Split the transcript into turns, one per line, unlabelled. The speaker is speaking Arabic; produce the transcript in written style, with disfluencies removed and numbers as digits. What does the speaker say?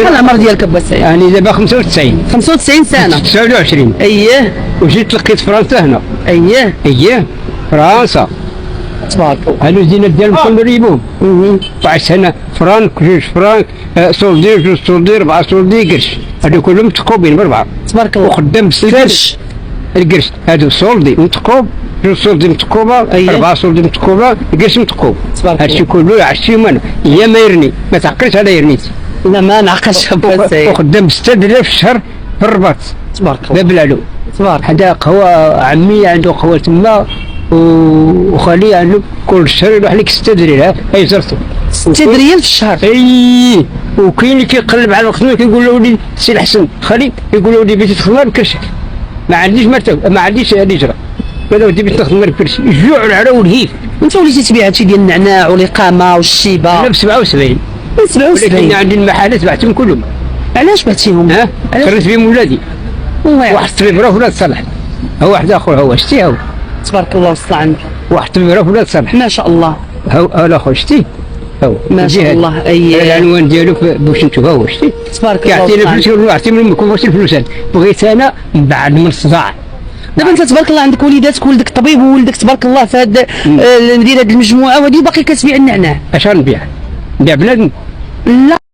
شحال العمر ديالك ابا سعيد؟
يعني دابا 95.
95 سنه.
29.
اييه.
وجيت لقيت فرنسا هنا.
اييه
فرنسا.
تبارك الله.
هادو الزينات ديالهم كلهم ريبوهم. وعشت هنا فرانك، 2 فرانك، سولدي، 2 سولدي، 4 سولدي، قرش. هادو كلهم متقوبين ب4.
تبارك الله.
وخدام
القرش.
القرش هادو سولدي متقوب، 2 سولدي متقوبه، 4 سولدي متقوبه، القرش متقوب.
تبارك
هادشي كله عشتيهم انا، هي ما يرني، ما تعقلش على يرنيت.
لا ما نعقلش ابا سعيد.
وخدام 6000 في الشهر في الرباط.
تبارك الله.
باب العلو.
تبارك.
حدا قهوه عمي عنده قهوه تما، وخالي عنده كل شهر يروح لك 6 درهم، هاي زرتو
6 ريال في الشهر.
اي. وكاين اللي كيقلب على الخدمه كيقول له ولدي سي الحسن خالي، يقول له ولدي بغيتي تخدم بكرشك، ما عنديش مرتب، ما عنديش الهجره، قال له ولدي بغيتي تخدم بكرشك، الجوع والعرا والهيف.
انت وليتي تبيع هادشي ديال النعناع والاقامه والشيبه؟
انا ب 77.
ب 77.
ولكن عندي المحلات بعتهم كلهم.
علاش بعتيهم؟
كريت بهم ولادي. واحد الطبيب ولاد صالح، هو واحد اخر، هو شتي هو.
تبارك الله وصل عنك.
واحد الطبيب ولاد صالح.
ما شاء الله.
هو الاخر شتي هو.
ما شاء الله. اي
العنوان ديالو باش نشوف هو شتي.
تبارك الله.
كيعطيني الفلوس يعطي من امكم واش الفلوس هاد بغيت انا من بعد من الصداع.
دابا انت تبارك الله عندك وليداتك، ولدك طبيب وولدك تبارك الله في هاد ندير هاد المجموعه، وهادي باقي كتبيع النعناع.
اش غنبيع؟ نبيع بنادم؟
لا